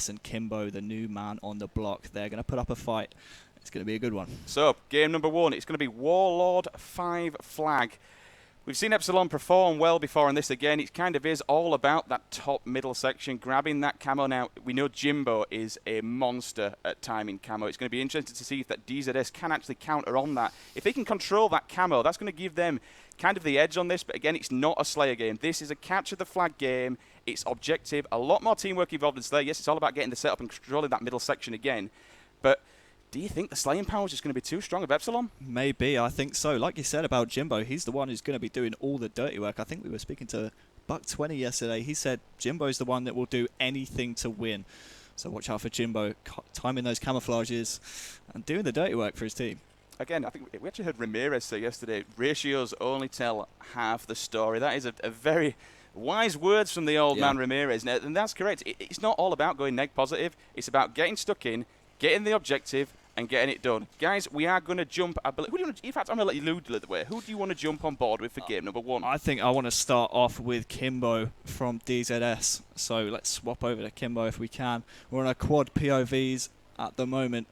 DZS and Kimbo, the new man on the block. They're going to put up a fight. It's going to be a good one. So, game number 1, it's going to be Warlord 5 flag. We've seen Epsilon perform well before on this again. It kind of is all about that top middle section, grabbing that camo. Now, we know Jimbo is a monster at timing camo. It's going to be interesting to see if that DZS can actually counter on that. If they can control that camo, that's going to give them kind of the edge on this. But again, it's not a Slayer game. This is a capture the flag game. It's objective. A lot more teamwork involved in Slayer. Yes, it's all about getting the setup and controlling that middle section again. But do you think the slaying power is just going to be too strong of Epsilon? Maybe, I think so. Like you said about Jimbo, he's the one who's going to be doing all the dirty work. I think we were speaking to Buck20 yesterday. He said Jimbo's the one that will do anything to win. So watch out for Jimbo, timing those camouflages and doing the dirty work for his team. Again, I think we actually heard Ramirez say yesterday, ratios only tell half the story. That is a very wise words from the old man Ramirez. And that's correct. It's not all about going neg positive. It's about getting stuck in, getting the objective, and getting it done. Guys, we are going to jump. In fact, I'm going to let you lead the way. Who do you want to jump on board with for game number 1? I think I want to start off with Kimbo from DZS. So let's swap over to Kimbo if we can. We're on a quad POVs at the moment.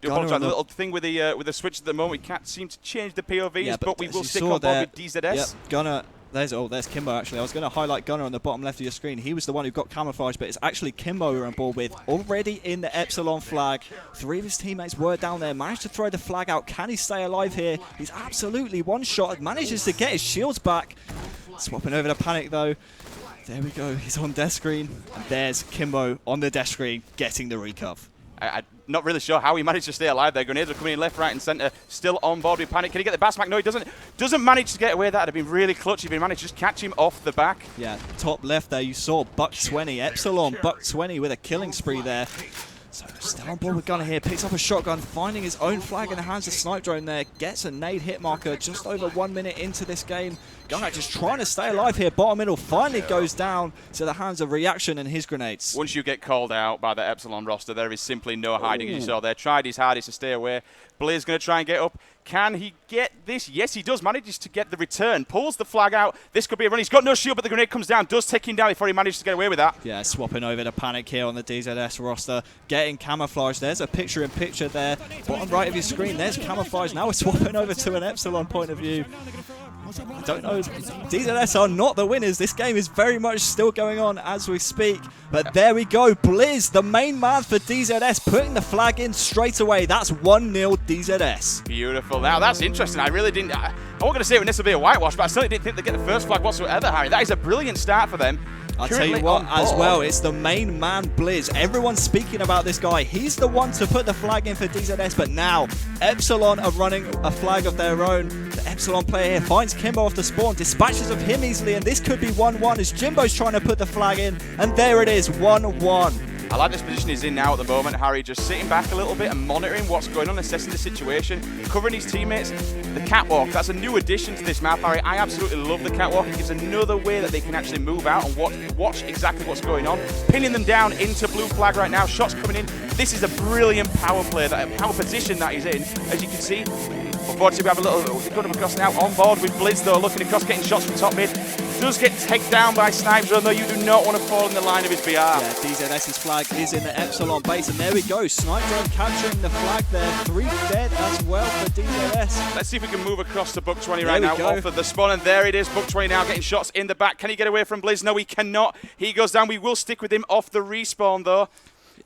Do apologise. The little thing with the switch at the moment, we can't seem to change the POVs, yeah, but we will stick on board with DZS. Yep, Gunner. There's Kimbo actually. I was going to highlight Gunner on the bottom left of your screen. He was the one who got camouflage, but it's actually Kimbo we're on board with. Already in the Epsilon flag. 3 of his teammates were down there. Managed to throw the flag out. Can he stay alive here? He's absolutely one-shot. Manages to get his shields back. Swapping over to Panic though. There we go. He's on death screen. And there's Kimbo on the death screen getting the recov. I'm not really sure how he managed to stay alive there. Grenades are coming in left, right, and centre. Still on board with Panic. Can he get the bass back? No, he doesn't. Doesn't manage to get away. That would have been really clutch if he managed to just catch him off the back. Yeah, top left there, you saw Buck20. Epsilon, Buck20 with a killing spree there. So still on board with Gunner here. Picks up a shotgun, finding his own flag in the hands of Snipe Drone there. Gets a nade hit marker just over 1 minute into this game. Gunner just trying to stay alive here. Bottom middle finally goes down to the hands of Reaction and his grenades. Once you get called out by the Epsilon roster, there is simply no hiding, as you saw there. Tried his hardest to stay away. Blizz going to try and get up. Can he get this? Yes, he does. Manages to get the return. Pulls the flag out. This could be a run. He's got no shield, but the grenade comes down. Does take him down before he manages to get away with that. Yeah, swapping over to Panic here on the DZS roster. Getting camouflage. There's a picture-in-picture there. Bottom right of your screen, there's camouflage. Now we're swapping over to an Epsilon point of view. I don't know. DZS are not the winners. This game is very much still going on as we speak. But there we go. Blizz, the main man for DZS, putting the flag in straight away. That's 1-0 DZS. Beautiful. Now, that's interesting. I really didn't... I wasn't going to say this would be a whitewash, but I certainly didn't think they'd get the first flag whatsoever, Harry. That is a brilliant start for them. I'll tell you what, as well, it's the main man, Blizz. Everyone's speaking about this guy. He's the one to put the flag in for DZS, but now Epsilon are running a flag of their own. The Epsilon player here finds Kimbo off the spawn, dispatches of him easily, and this could be 1-1 as Jimbo's trying to put the flag in, and there it is, 1-1. I like this position he's in now at the moment, Harry, just sitting back a little bit and monitoring what's going on, assessing the situation, covering his teammates. The catwalk, that's a new addition to this map, Harry. I absolutely love the catwalk. It gives another way that they can actually move out and watch exactly what's going on. Pinning them down into blue flag right now, shots coming in. This is a brilliant power play, that power position that he's in. As you can see, unfortunately we have a little good across now. On board with Blizz though, looking across, getting shots from top mid. Does get taken down by Snipe Drone, though. You do not want to fall in the line of his BR. Yeah, DZS's flag is in the Epsilon base, and there we go. Snipe Drone capturing the flag there. 3 dead as well for DZS. Let's see if we can move across to Buck20 right now. Off of the spawn, and there it is. Buck20 now getting shots in the back. Can he get away from Blizz? No, he cannot. He goes down. We will stick with him off the respawn, though.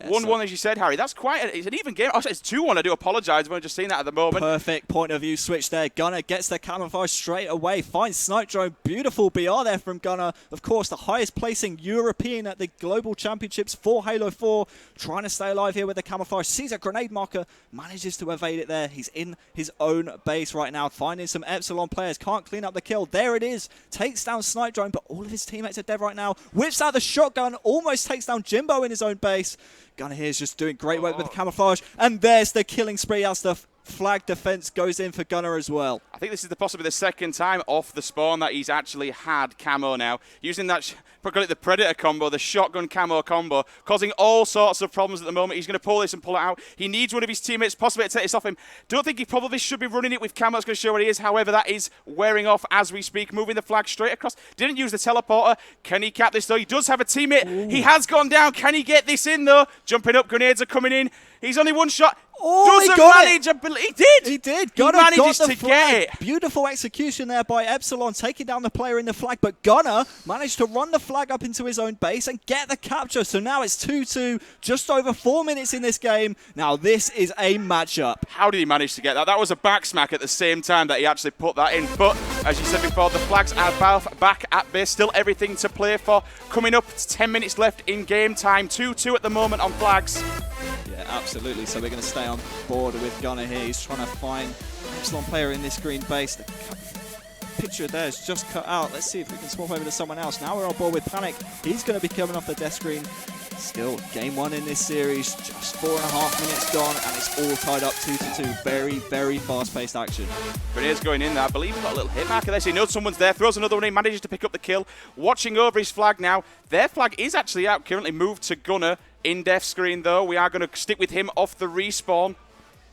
1-1, as you said, Harry. That's it's an even game. Oh, it's 2-1. I do apologise. We're just seeing that at the moment. Perfect point of view switch there. Gunner gets the camouflage straight away. Finds Snipe Drone. Beautiful BR there from Gunner. Of course, the highest placing European at the Global Championships for Halo 4. Trying to stay alive here with the camouflage. Sees a grenade marker. Manages to evade it there. He's in his own base right now. Finding some Epsilon players. Can't clean up the kill. There it is. Takes down Snipe Drone, but all of his teammates are dead right now. Whips out the shotgun. Almost takes down Jimbo in his own base. Gunner here is just doing great work with the camouflage. And there's the killing spree as the flag defense goes in for Gunnar as well. I think this is possibly the second time off the spawn that he's actually had camo now. Using that, the Predator combo, the shotgun camo combo, causing all sorts of problems at the moment. He's going to pull this and pull it out. He needs one of his teammates possibly to take this off him. Don't think he probably should be running it with camo. It's going to show what he is. However, that is wearing off as we speak. Moving the flag straight across. Didn't use the teleporter. Can he cap this though? He does have a teammate. Ooh. He has gone down. Can he get this in though? Jumping up, grenades are coming in. He's only one shot. Oh, doesn't he got manage. it. He did. He did. He manages to get it. Beautiful execution there by Epsilon, taking down the player in the flag. But Gunnar managed to run the flag up into his own base and get the capture. So now it's 2-2, just over 4 minutes in this game. Now this is a matchup. How did he manage to get that? That was a back smack at the same time that he actually put that in. But as you said before, the flags are back at base. Still everything to play for. Coming up, it's 10 minutes left in game time. 2-2 at the moment on flags. Yeah, absolutely. So we're going to stay on board with Gunnar here. He's trying to find an Epsilon player in this green base. The picture there is just cut out. Let's see if we can swap over to someone else. Now we're on board with Panic. He's going to be coming off the death screen. Still, game one in this series. Just 4.5 minutes gone, and it's all tied up 2-2. Very, very fast-paced action. Grenades going in there. I believe he's got a little hit marker there. So he knows someone's there. Throws another one in. Manages to pick up the kill. Watching over his flag now. Their flag is actually out. Currently moved to Gunnar. In death screen though, we are going to stick with him off the respawn.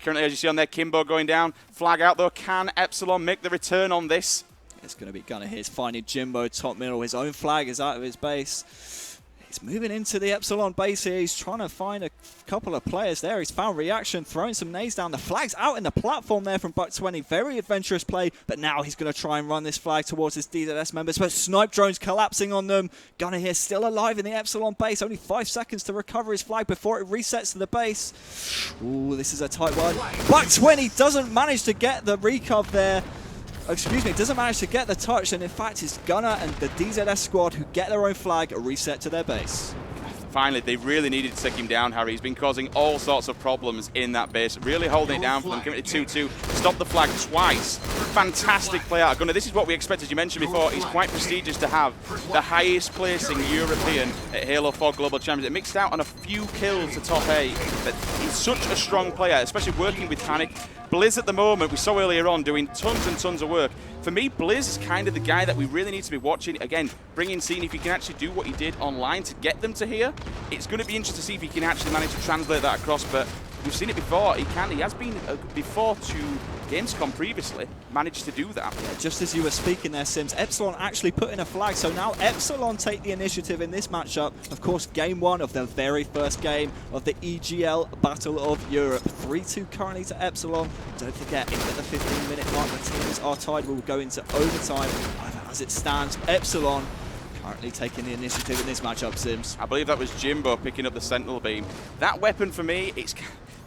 Currently, as you see on there, Kimbo going down. Flag out though. Can Epsilon make the return on this? It's going to be Gunnar here. He's finding Jimbo top middle. His own flag is out of his base. He's moving into the Epsilon base here. He's trying to find a couple of players there. He's found Reaction, throwing some nades down. The flag's out in the platform there from Buck20. Very adventurous play, but now he's going to try and run this flag towards his DZS members. But snipe drones collapsing on them. Gunnar here still alive in the Epsilon base. Only 5 seconds to recover his flag before it resets to the base. Ooh, this is a tight one. Buck20 doesn't manage to get the recov there. Excuse me, doesn't manage to get the touch, and in fact it's Gunnar and the DZS squad who get their own flag reset to their base. Finally, they really needed to take him down, Harry. He's been causing all sorts of problems in that base. Really holding it down for them, giving it 2-2. Stop the flag twice. Fantastic play out of Gunnar. This is what we expected. You mentioned before, he's quite prestigious to have the highest placing European at Halo 4 Global Champions. It mixed out on a few kills to top 8, but he's such a strong player, especially working with Panic. Blizz at the moment, we saw earlier on, doing tons and tons of work. For me, Blizz is kind of the guy that we really need to be watching. Again, seeing if he can actually do what he did online to get them to here. It's going to be interesting to see if he can actually manage to translate that across, but we've seen it before. He has been, before to Gamescom previously, managed to do that. Yeah, just as you were speaking there, Sims, Epsilon actually put in a flag, so now Epsilon take the initiative in this matchup. Of course, game one of the very first game of the EGL Battle of Europe. 3-2 currently to Epsilon. Don't forget, if at the 15-minute mark the teams are tied, we'll go into overtime. As it stands, Epsilon currently taking the initiative in this matchup, Sims. I believe that was Jimbo picking up the Sentinel Beam. That weapon for me,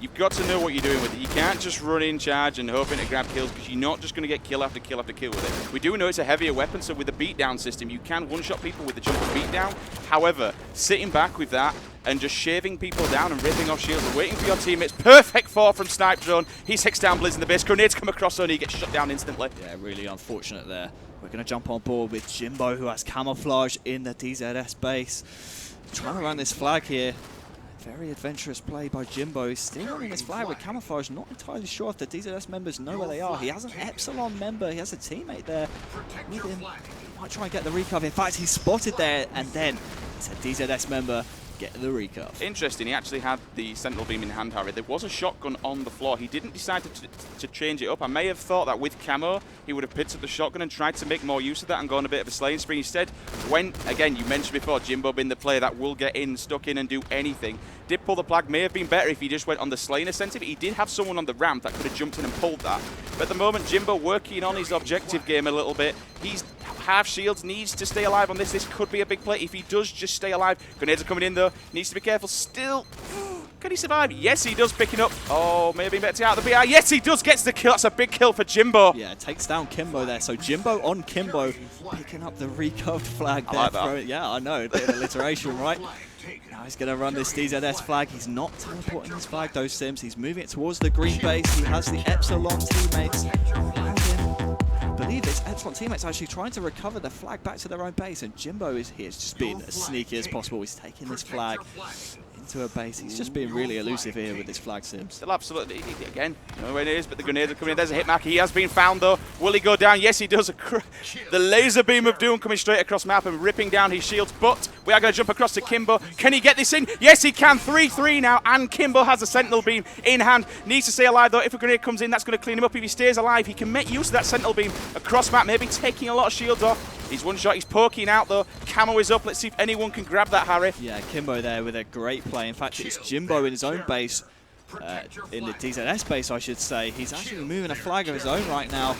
you've got to know what you're doing with it. You can't just run in charge and hoping to grab kills, because you're not just going to get kill after kill after kill with it. We do know it's a heavier weapon, so with the beatdown system, you can one-shot people with the jump and beatdown. However, sitting back with that and just shaving people down and ripping off shields and waiting for your teammates. Perfect 4 from Snipe Drone. He takes down Blizz in the base. Grenades come across and he gets shut down instantly. Yeah, really unfortunate there. We're going to jump on board with Jimbo, who has camouflage in the DZS base. Trying to run this flag here. Very adventurous play by Jimbo. He's still running this flag with camouflage. Not entirely sure if the DZS members know where they are. He has an Epsilon member. He has a teammate there with him. He might try and get the recover. In fact, he's spotted there, and then it's a DZS member get the recurve. Interesting, he actually had the Sentinel Beam in hand, Harry. There was a shotgun on the floor. He didn't decide to change it up. I may have thought that with camo, he would have picked up the shotgun and tried to make more use of that and go on a bit of a slaying spree. Instead, when, again, you mentioned before, Jimbo being the player that will get in, stuck in and do anything. Did pull the plug. May have been better if he just went on the slaying offensive. He did have someone on the ramp that could have jumped in and pulled that. But at the moment, Jimbo working on his objective game a little bit. He's half shields, needs to stay alive on this. This could be a big play if he does just stay alive. Grenades are coming in though. Needs to be careful. Still, can he survive? Yes, he does. Picking up. Oh, maybe better to out the BR. Yes, he does. Gets the kill. That's a big kill for Jimbo. Yeah, takes down Kimbo there. So Jimbo on Kimbo, picking up the recurved flag there. I like that. Yeah, I know. A bit of alliteration, right? Now he's going to run this DZS flag. He's not teleporting his flag, though, Sims. He's moving it towards the green base. He has the Epsilon teammates around him. I believe it's Epsilon teammates actually trying to recover the flag back to their own base, and Jimbo is here, just being as sneaky as possible. He's taking this flag into a base. He's just being really elusive here with his flag sims. Still absolutely, again, I don't know where it is, but the grenades are coming in. There's a hitmarker. He has been found, though. Will he go down? Yes, he does. The laser beam of doom coming straight across map and ripping down his shields, but we are going to jump across to Kimbo. Can he get this in? Yes, he can. 3-3 now, and Kimbo has a sentinel beam in hand. Needs to stay alive, though. If a grenade comes in, that's going to clean him up. If he stays alive, he can make use of that sentinel beam across map, maybe taking a lot of shields off. He's one shot. He's poking out, though. Camo is up. Let's see if anyone can grab that, Harry. Yeah, Kimbo there with a great play. In fact, it's Jimbo in his own base, in the DZS base, I should say. He's actually moving a flag of his own right now.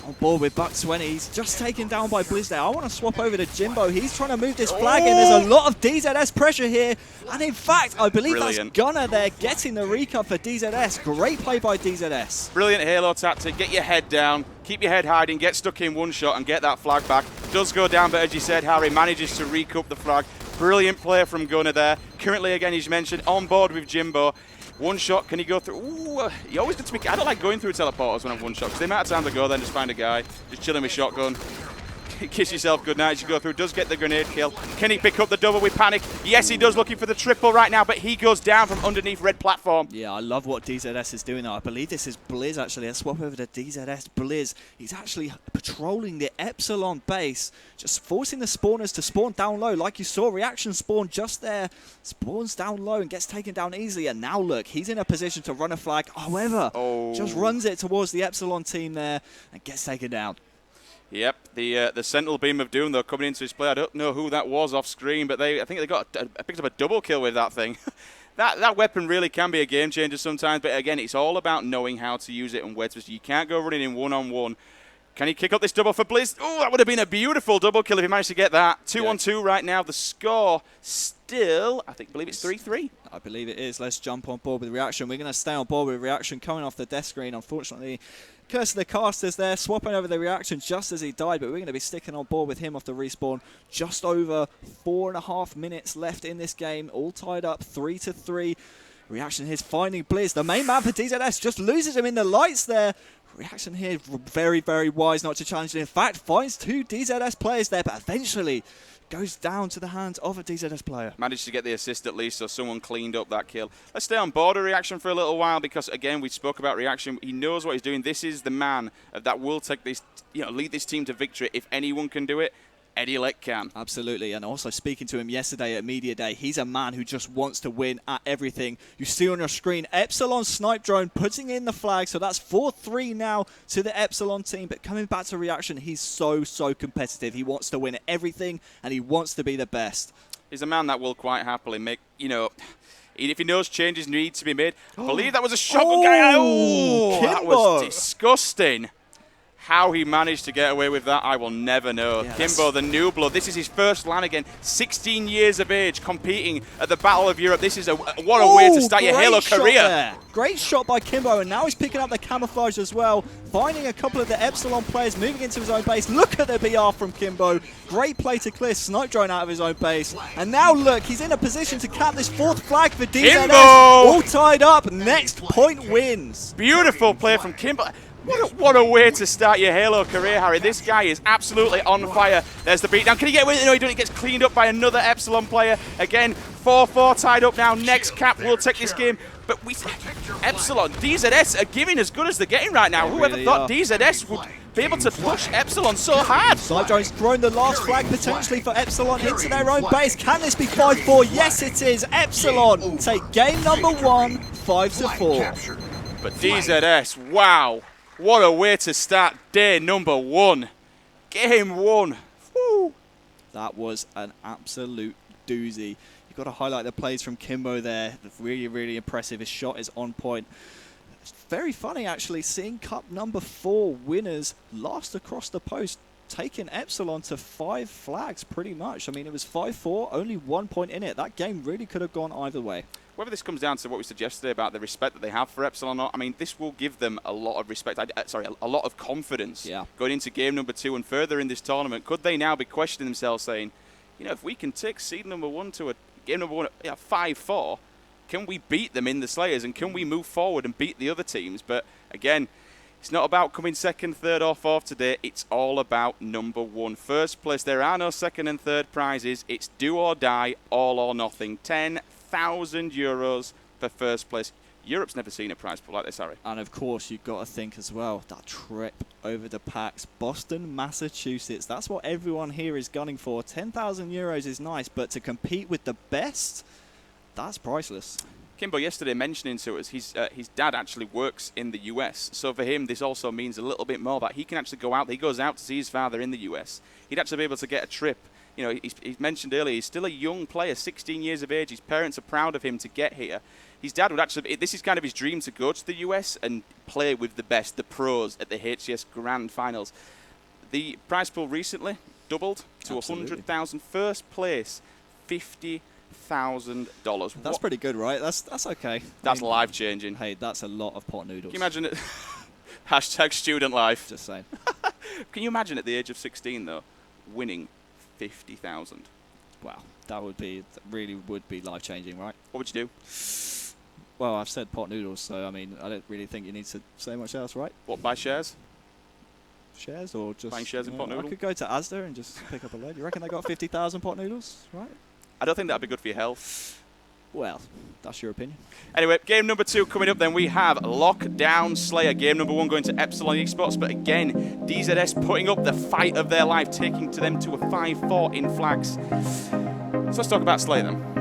On board with Buck 20. He's just taken down by Blizz there. I want to swap over to Jimbo. He's trying to move this flag in. There's a lot of DZS pressure here. And in fact, I believe that's Gunner there getting the recap for DZS. Great play by DZS. Brilliant Halo tactic. Get your head down. Keep your head hiding. Get stuck in one shot and get that flag back. Does go down, but as you said, Harry manages to recoup the flag. Brilliant play from Gunner there. Currently, again, as you mentioned, on board with Jimbo. One shot, can he go through? Ooh, he always gets me. I don't like going through teleporters when I'm one shot, because the amount of times I go there and just find a guy, just chilling with shotgun. Kiss yourself goodnight as you go through. Does get the grenade kill. Can he pick up the double with panic? Yes, he does, looking for the triple right now, but he goes down from underneath red platform. Yeah, I love what DZS is doing now. I believe this is Blizz, actually. Let's swap over to DZS. Blizz, he's actually patrolling the Epsilon base, just forcing the spawners to spawn down low. Like you saw, reaction spawn just there. Spawns down low and gets taken down easily. And now, look, he's in a position to run a flag. However, just runs it towards the Epsilon team there and gets taken down. Yep, the Sentinel Beam of Doom, though, coming into his play. I don't know who that was off screen, but I think they picked up a double kill with that thing. that weapon really can be a game changer sometimes, but again, it's all about knowing how to use it and where to. You can't go running in one-on-one. Can he kick up this double for Blizz? Oh, that would have been a beautiful double kill if he managed to get that. 2-on-2 right now. The score still, I believe it's 3-3. I believe it is. Let's jump on board with Reaction. We're going to stay on board with Reaction coming off the death screen. Unfortunately, Curse of the Casters there, swapping over the Reaction just as he died, but we're going to be sticking on board with him off the respawn. Just over 4.5 minutes left in this game, all tied up 3-3. Reaction here is finding Blizz. The main man for DZS just loses him in the lights there. Reaction here, very, very wise not to challenge it. In fact, finds 2 DZS players there, but eventually goes down to the hands of a DZS player. Managed to get the assist at least, so someone cleaned up that kill. Let's stay on board with Reaction for a little while, because again, we spoke about Reaction. He knows what he's doing. This is the man that will take this, lead this team to victory. If anyone can do it, Eddie Leck can. Absolutely, and also speaking to him yesterday at Media Day, he's a man who just wants to win at everything. You see on your screen, Epsilon Snipe Drone putting in the flag, so that's 4-3 now to the Epsilon team, but coming back to Reaction, he's so competitive. He wants to win at everything, and he wants to be the best. He's a man that will quite happily make, if he knows changes need to be made. I believe that was a shotgun guy. Oh, that was disgusting. How he managed to get away with that, I will never know. Yeah, Kimbo, the new blood. This is his first LAN again. 16 years of age, competing at the Battle of Europe. This is what a way to start your Halo career. There. Great shot by Kimbo, and now he's picking up the camouflage as well. Finding a couple of the Epsilon players, moving into his own base. Look at the BR from Kimbo. Great play to clear Snipe Drone out of his own base. And now look, he's in a position to cap this 4th flag for DZS. Kimbo! All tied up. Next point wins. Beautiful play from Kimbo. What a way to start your Halo career, Harry. This guy is absolutely on fire. There's the beatdown. Can he get away with it? No, he doesn't. He gets cleaned up by another Epsilon player. Again, 4-4 tied up now. Next cap will take this game. But Epsilon, DZS are giving as good as they're getting right now. Whoever thought DZS would be able to push Epsilon so hard? Snipe Drone's thrown the last flag potentially for Epsilon into their own base. Can this be 5-4? Yes, it is. Epsilon take game number 1, 5-4. But DZS, wow. What a way to start day number 1. Game 1. Woo. That was an absolute doozy. You've got to highlight the plays from Kimbo there. Really, really impressive. His shot is on point. It's very funny, actually, seeing Cup number 4 winners last across the post, taking Epsilon to 5 flags pretty much. I mean, it was 5-4, only 1 point in it. That game really could have gone either way. Whether this comes down to what we said yesterday about the respect that they have for Epsilon or not, I mean, this will give them a lot of respect, a lot of confidence going into game number 2 and further in this tournament. Could they now be questioning themselves saying, if we can take seed number 1 to a game number 1 at 5-4, can we beat them in the Slayers and can we move forward and beat the other teams? But again, it's not about coming 2nd, 3rd or 4th today. It's all about number 1. First place, there are no 2nd and 3rd prizes. It's do or die, all or nothing. 10,000 50,000 euros for first place. Europe's never seen a prize pool like this, Harry. And of course, you've got to think as well, that trip over the PAX, Boston, Massachusetts, that's what everyone here is gunning for. 10,000 euros is nice, but to compete with the best, that's priceless. Kimbo yesterday mentioning to us his dad actually works in the US, so for him this also means a little bit more that he can actually go out. He goes out to see his father in the US. He'd actually be able to get a trip. You know, he's mentioned earlier he's still a young player, 16 years of age. His parents are proud of him to get here. His dad would actually, this is kind of his dream to go to the US and play with the best, the pros at the HCS Grand Finals. The prize pool recently doubled to 100,000. First place, $50,000. That's pretty good, right? That's okay. That's life changing. Hey, that's a lot of pot noodles. Can you imagine it? Hashtag student life. Just saying. Can you imagine at the age of 16 though, winning 50,000? Wow, that really would be life changing, right? What would you do? Well, I've said pot noodles, so I mean, I don't really think you need to say much else, right? What, buy shares? Shares or just buying shares in pot noodle? I could go to Asda and just pick up a load. You reckon they got 50,000 pot noodles, right? I don't think that'd be good for your health. Well, that's your opinion. Anyway, game number 2 coming up then. We have Lockdown Slayer. Game number 1 going to Epsilon eSports. But again, DZS putting up the fight of their life, taking them to a 5-4 in flags. So let's talk about Slayer then.